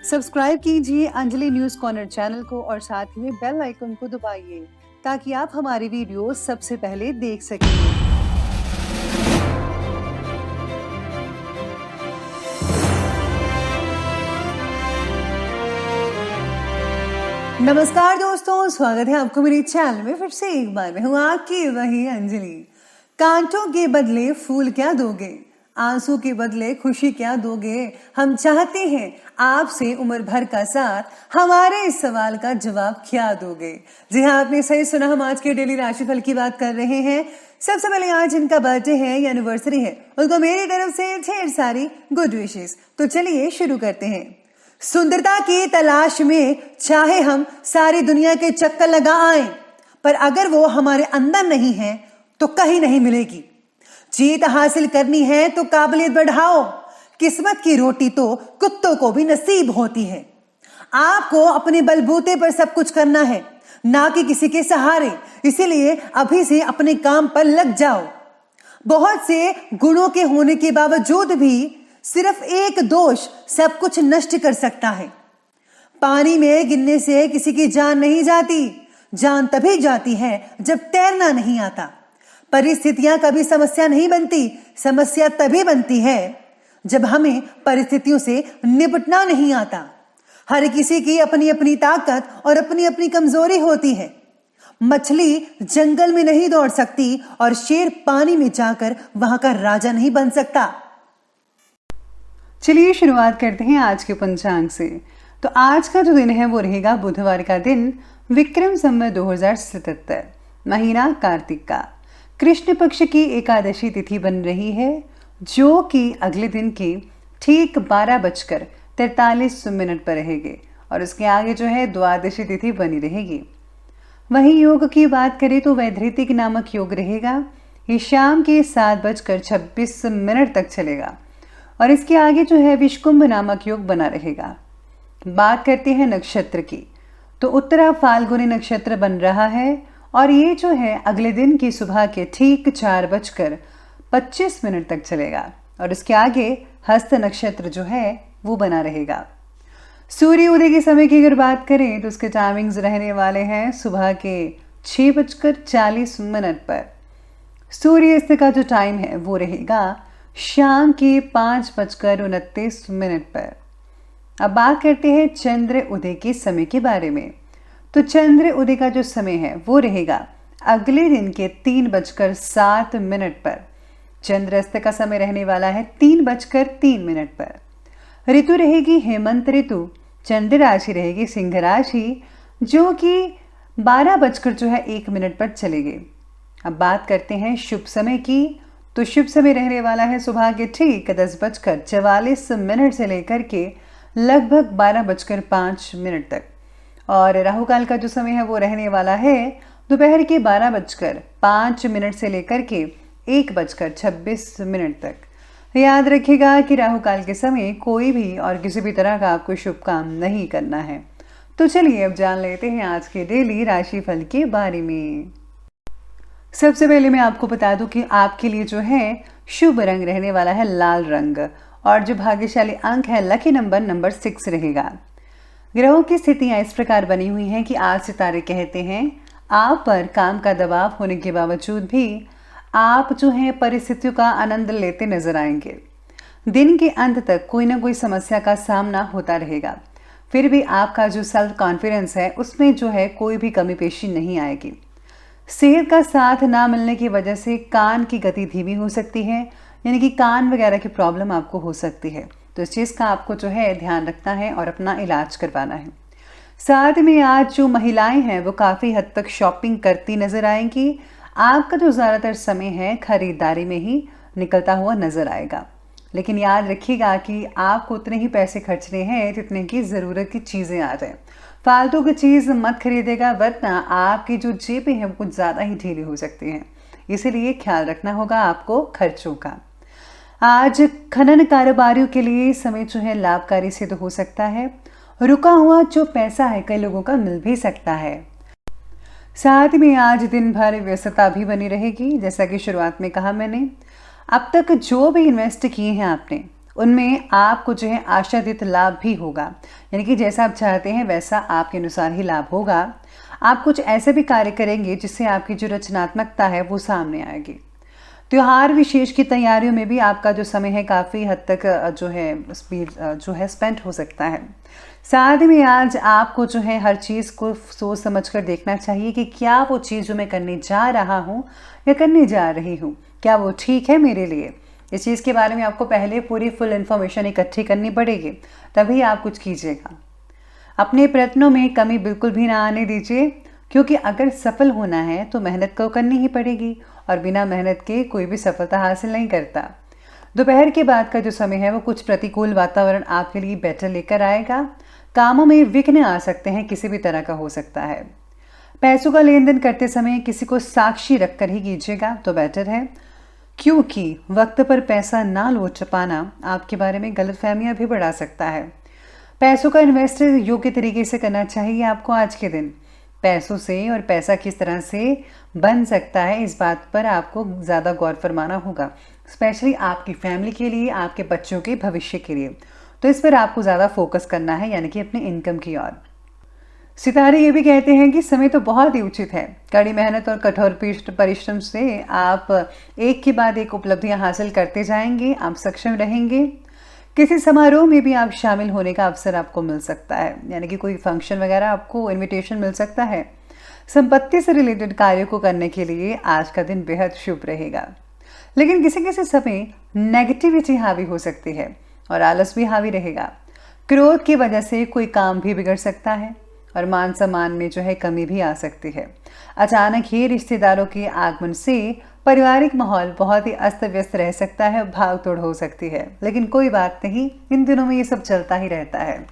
Subscribe कीजिए Anjali news corner channel को और साथ ही में बेल आइकन को दबाइए ताकि आप हमारी वीडियो सबसे पहले देख सकें। नमस्कार दोस्तों, स्वागत है आपको मेरे चैनल में फिर से एक बार। मैं हूँ आपकी वही अंजलि। कांटों के बदले फूल क्या दोगे, आंसू के बदले खुशी क्या दोगे। हम चाहते हैं आपसे उम्र भर का साथ, हमारे इस सवाल का जवाब क्या दोगे। जी हाँ, आपने सही सुना, हम आज के डेली राशिफल की बात कर रहे हैं। सबसे पहले आज जिनका बर्थडे है या एनिवर्सरी है उनको मेरी तरफ से ढेर सारी गुड विशेस। तो चलिए शुरू करते हैं। सुंदरता की तलाश में चाहे हम सारी दुनिया के चक्कर लगा आए, पर अगर वो हमारे अंदर नहीं है तो कहीं नहीं मिलेगी। जीत हासिल करनी है तो काबिलियत बढ़ाओ। किस्मत की रोटी तो कुत्तों को भी नसीब होती है। आपको अपने बलबूते पर सब कुछ करना है, ना कि किसी के सहारे। इसीलिए अभी से अपने काम पर लग जाओ। बहुत से गुणों के होने के बावजूद भी सिर्फ एक दोष सब कुछ नष्ट कर सकता है। पानी में गिरने से किसी की जान नहीं जाती, जान तभी जाती है जब तैरना नहीं आता। परिस्थितियां कभी समस्या नहीं बनती, समस्या तभी बनती है जब हमें परिस्थितियों से निपटना नहीं आता। हर किसी की अपनी अपनी ताकत और अपनी अपनी कमजोरी होती है। मछली जंगल में नहीं दौड़ सकती और शेर पानी में जाकर वहां का राजा नहीं बन सकता। चलिए शुरुआत करते हैं आज के पंचांग से। तो आज का जो दिन है वो रहेगा बुधवार का दिन, विक्रम संवत 2077, महीना कार्तिक का। कृष्ण पक्ष की एकादशी तिथि बन रही है, जो कि अगले दिन की ठीक 12:43 पर रहेगी और उसके आगे जो है द्वादशी तिथि बनी रहेगी। वहीं योग की बात करें तो वैधृतिक नामक योग रहेगा। ये शाम के 7:26 तक चलेगा और इसके आगे जो है विषकुंभ नामक योग बना रहेगा। बात करते हैं नक्षत्र की, तो उत्तरा फाल्गुनी नक्षत्र बन रहा है और ये जो है अगले दिन की सुबह के ठीक 4:25 तक चलेगा और इसके आगे हस्त नक्षत्र जो है वो बना रहेगा। सूर्य उदय के समय की अगर बात करें तो उसके टाइमिंग्स रहने वाले हैं सुबह के 6:40 पर। सूर्यास्त का जो टाइम है वो रहेगा शाम के 5:29 पर। अब बात करते हैं चंद्र उदय के समय के बारे में। तो चंद्र उदय का जो समय है वो रहेगा अगले दिन के 3:07 पर। चंद्रास्त का समय रहने वाला है 3:03 पर। ऋतु रहेगी हेमंत ऋतु। चंद्र राशि रहेगी सिंह राशि, जो कि 12:01 पर चलेगी। अब बात करते हैं शुभ समय की, तो शुभ समय रहने वाला है सुबह के ठीक 10:44 से लेकर के लगभग 12:05 तक। और राहु काल का जो समय है वो रहने वाला है दोपहर के 12:05 से लेकर के 1:26 तक। याद रखिएगा कि राहु काल के समय कोई भी और किसी भी तरह का आपको शुभ काम नहीं करना है। तो चलिए अब जान लेते हैं आज के डेली राशिफल के बारे में। सबसे पहले मैं आपको बता दूं कि आपके लिए जो है शुभ रंग रहने वाला है लाल रंग और जो भाग्यशाली अंक है लकी नंबर 6 रहेगा। ग्रहों की स्थितियां इस प्रकार बनी हुई हैं कि आज सितारे कहते हैं आप पर काम का दबाव होने के बावजूद भी आप जो है परिस्थितियों का आनंद लेते नजर आएंगे। दिन के अंत तक कोई ना कोई समस्या का सामना होता रहेगा, फिर भी आपका जो सेल्फ कॉन्फिडेंस है उसमें जो है कोई भी कमी पेशी नहीं आएगी। सेहत का साथ ना मिलने की वजह से कान की गति धीमी हो सकती है, यानी कि कान वगैरह की प्रॉब्लम आपको हो सकती है। तो इस चीज़ का आपको जो है ध्यान रखना है और अपना इलाज करवाना है। साथ में आज जो महिलाएं हैं वो काफ़ी हद तक शॉपिंग करती नजर आएंगी। आपका जो ज़्यादातर समय है खरीदारी में ही निकलता हुआ नजर आएगा, लेकिन याद रखिएगा कि आपको उतने ही पैसे खर्चने हैं जितने की ज़रूरत की चीज़ें आ जाए। फालतू की चीज़ मत खरीदेगा, वरना आपकी जो जेबें हैं वो कुछ ज़्यादा ही ढीली हो सकती हैं। इसीलिए ख्याल रखना होगा आपको खर्चों का। आज खनन कारोबारियों के लिए समय जो है लाभकारी सिद्ध हो सकता है। रुका हुआ जो पैसा है कई लोगों का मिल भी सकता है। साथ में आज दिन भर व्यस्तता भी बनी रहेगी। जैसा कि शुरुआत में कहा मैंने, अब तक जो भी इन्वेस्ट किए हैं आपने उनमें आपको जो है आशातीत लाभ भी होगा, यानी कि जैसा आप चाहते हैं वैसा आपके अनुसार ही लाभ होगा। आप कुछ ऐसे भी कार्य करेंगे जिससे आपकी जो रचनात्मकता है वो सामने आएगी। त्योहार विशेष की तैयारियों में भी आपका जो समय है काफ़ी हद तक जो है स्पीड जो है स्पेंड हो सकता है। साथ में आज आपको जो है हर चीज़ को सोच समझ कर देखना चाहिए कि क्या वो चीज़ जो मैं करने जा रहा हूँ या करने जा रही हूँ, क्या वो ठीक है मेरे लिए। इस चीज़ के बारे में आपको पहले पूरी फुल इन्फॉर्मेशन इकट्ठी करनी पड़ेगी, तभी आप कुछ कीजिएगा। अपने प्रयत्नों में कमी बिल्कुल भी ना आने दीजिए, क्योंकि अगर सफल होना है तो मेहनत को करनी ही पड़ेगी और बिना मेहनत के कोई भी सफलता हासिल नहीं करता। दोपहर के बाद का जो समय है वो कुछ प्रतिकूल वातावरण आपके लिए बेटर लेकर आएगा। कामों में विघ्न आ सकते हैं, किसी भी तरह का हो सकता है। पैसों का लेन देन करते समय किसी को साक्षी रखकर ही कीजिएगा तो बेटर है, क्योंकि वक्त पर पैसा ना लौट पाना आपके बारे में गलतफहमियां भी बढ़ा सकता है। पैसों का इन्वेस्ट योग्य तरीके से करना चाहिए आपको आज के दिन। पैसों से और पैसा किस तरह से बन सकता है इस बात पर आपको ज़्यादा गौर फरमाना होगा, स्पेशली आपकी फैमिली के लिए, आपके बच्चों के भविष्य के लिए। तो इस पर आपको ज़्यादा फोकस करना है, यानी कि अपनी इनकम की ओर। सितारे ये भी कहते हैं कि समय तो बहुत ही उचित है। कड़ी मेहनत और कठोर परिश्रम से आप एक के बाद एक उपलब्धियां हासिल करते जाएंगे, आप सक्षम रहेंगे। किसी समारोह में भी आप शामिल होने का अवसर आपको मिल सकता है, यानी कि कोई फंक्शन वगैरह आपको इनविटेशन मिल सकता है। संपत्ति से रिलेटेड कार्यों को करने के लिए आज का दिन बेहद शुभ रहेगा, लेकिन किसी किसी समय नेगेटिविटी हावी हो सकती है और आलस भी हावी रहेगा। क्रोध की वजह से कोई काम भी बिगड़ सकता है और मान सम्मान में जो है कमी भी आ सकती है। अचानक ही रिश्तेदारों के आगमन से पारिवारिक माहौल बहुत ही अस्त व्यस्त रह सकता है, भाग दौड़ हो सकती है, लेकिन कोई बात नहीं, इन दिनों में ये सब चलता ही रहता है।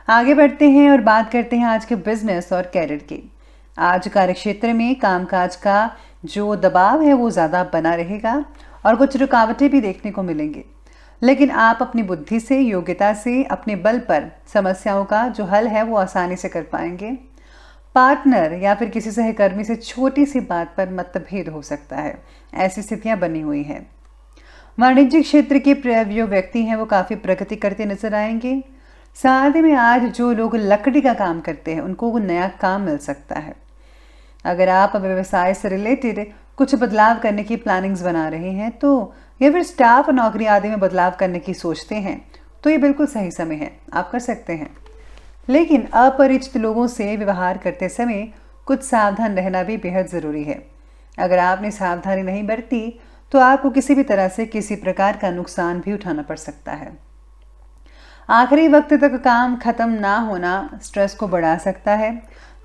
आगे बढ़ते हैं और बात करते हैं आज के बिजनेस और कैरियर की। आज कार्यक्षेत्र में कामकाज का जो दबाव है वो ज़्यादा बना रहेगा और कुछ रुकावटें भी देखने को मिलेंगी, लेकिन आप अपनी बुद्धि से, योग्यता से, अपने बल पर समस्याओं का जो हल है वो आसानी से कर पाएंगे। पार्टनर या फिर किसी सहकर्मी से छोटी सी बात पर मतभेद हो सकता है, ऐसी स्थितियां बनी हुई हैं। वाणिज्यिक क्षेत्र के जो व्यक्ति हैं वो काफ़ी प्रगति करते नजर आएंगे। साथ में आज जो लोग लकड़ी का काम करते हैं उनको वो नया काम मिल सकता है। अगर आप व्यवसाय से रिलेटेड कुछ बदलाव करने की प्लानिंग्स बना रहे हैं तो, या फिर स्टाफ और नौकरी आदि में बदलाव करने की सोचते हैं तो ये बिल्कुल सही समय है, आप कर सकते हैं। लेकिन अपरिचित लोगों से व्यवहार करते समय कुछ सावधान रहना भी बेहद ज़रूरी है। अगर आपने सावधानी नहीं बरती तो आपको किसी भी तरह से किसी प्रकार का नुकसान भी उठाना पड़ सकता है। आखिरी वक्त तक काम खत्म ना होना स्ट्रेस को बढ़ा सकता है,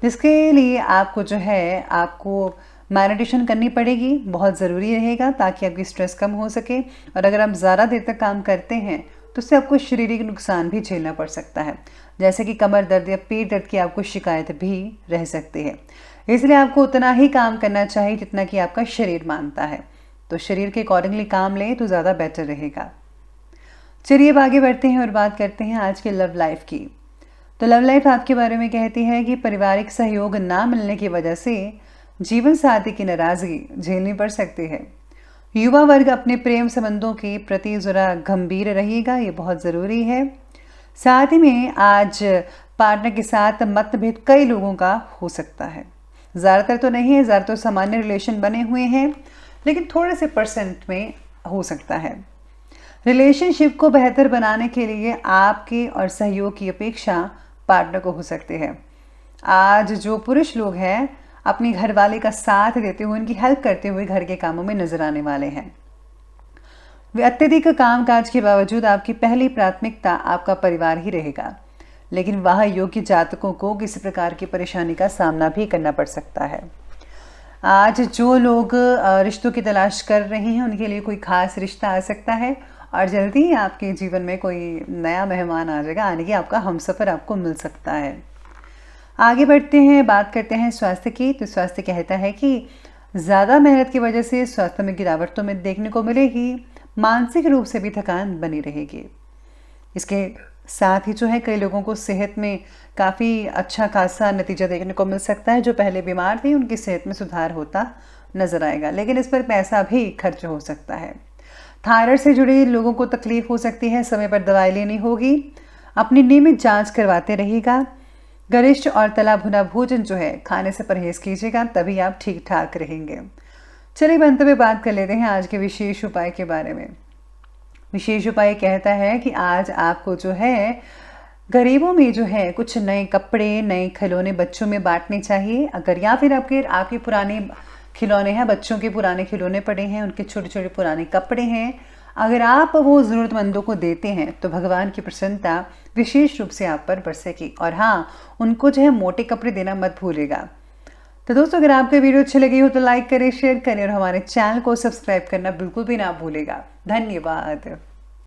जिसके लिए आपको जो है आपको मेडिटेशन करनी पड़ेगी, बहुत ज़रूरी रहेगा ताकि आपकी स्ट्रेस कम हो सके। और अगर आप ज़्यादा देर तक काम करते हैं तो उससे आपको शारीरिक नुकसान भी झेलना पड़ सकता है, जैसे कि कमर दर्द या पेट दर्द की आपको शिकायत भी रह सकती है। इसलिए आपको उतना ही काम करना चाहिए जितना कि आपका शरीर मानता है, तो शरीर के अकॉर्डिंगली काम लें तो ज़्यादा बेटर रहेगा। चलिए अब आगे बढ़ते हैं और बात करते हैं आज के लव लाइफ की। तो लव लाइफ आपके बारे में कहती है कि पारिवारिक सहयोग ना मिलने की वजह से जीवन साथी की नाराज़गी झेलनी पड़ सकती है। युवा वर्ग अपने प्रेम संबंधों के प्रति ज़रा गंभीर रहिएगा, ये बहुत ज़रूरी है। साथ ही में आज पार्टनर के साथ मतभेद कई लोगों का हो सकता है, ज़्यादातर तो नहीं है, ज़्यादातर तो सामान्य रिलेशन बने हुए हैं, लेकिन थोड़े से परसेंट में हो सकता है। रिलेशनशिप को बेहतर बनाने के लिए आपके और सहयोग की अपेक्षा पार्टनर को हो सकती है। आज जो पुरुष लोग हैं अपनी घरवाले का साथ देते हुए, उनकी हेल्प करते हुए घर के कामों में नजर आने वाले हैं। वे अत्यधिक कामकाज के बावजूद आपकी पहली प्राथमिकता आपका परिवार ही रहेगा, लेकिन वह योग्य जातकों को किसी प्रकार की परेशानी का सामना भी करना पड़ सकता है। आज जो लोग रिश्तों की तलाश कर रहे हैं उनके लिए कोई खास रिश्ता आ सकता है और जल्दी ही आपके जीवन में कोई नया मेहमान आ जाएगा, यानी कि आपका हमसफ़र आपको मिल सकता है। आगे बढ़ते हैं, बात करते हैं स्वास्थ्य की। तो स्वास्थ्य कहता है कि ज़्यादा मेहनत की वजह से स्वास्थ्य में गिरावट तो में देखने को मिलेगी, मानसिक रूप से भी थकान बनी रहेगी। इसके साथ ही जो है कई लोगों को सेहत में काफ़ी अच्छा खासा नतीजा देखने को मिल सकता है। जो पहले बीमार थे उनकी सेहत में सुधार होता नजर आएगा, लेकिन इस पर पैसा भी खर्च हो सकता है। थायराइड से जुड़े लोगों को तकलीफ हो सकती है, समय पर दवाई लेनी होगी। अपनी नियमित जांच करवाते रहिएगा। गरिष्ठ और तला भुना भोजन जो है खाने से परहेज कीजिएगा, तभी आप ठीक ठाक रहेंगे। चलिए अंत में बात कर लेते हैं आज के विशेष उपाय के बारे में। विशेष उपाय कहता है कि आज आपको जो है गरीबों में जो है कुछ नए कपड़े, नए खिलौने बच्चों में बांटने चाहिए। अगर या फिर आपके पुराने खिलौने हैं, बच्चों के पुराने खिलौने पड़े हैं, उनके छोटे छोटे पुराने कपड़े हैं, अगर आप वो ज़रूरतमंदों को देते हैं तो भगवान की प्रसन्नता विशेष रूप से आप पर बरसेगी। और हाँ, उनको जो है मोटे कपड़े देना मत भूलेगा। तो दोस्तों, अगर आपको वीडियो अच्छी लगी हो तो लाइक करें, शेयर करें और हमारे चैनल को सब्सक्राइब करना बिल्कुल भी ना भूलेगा। धन्यवाद।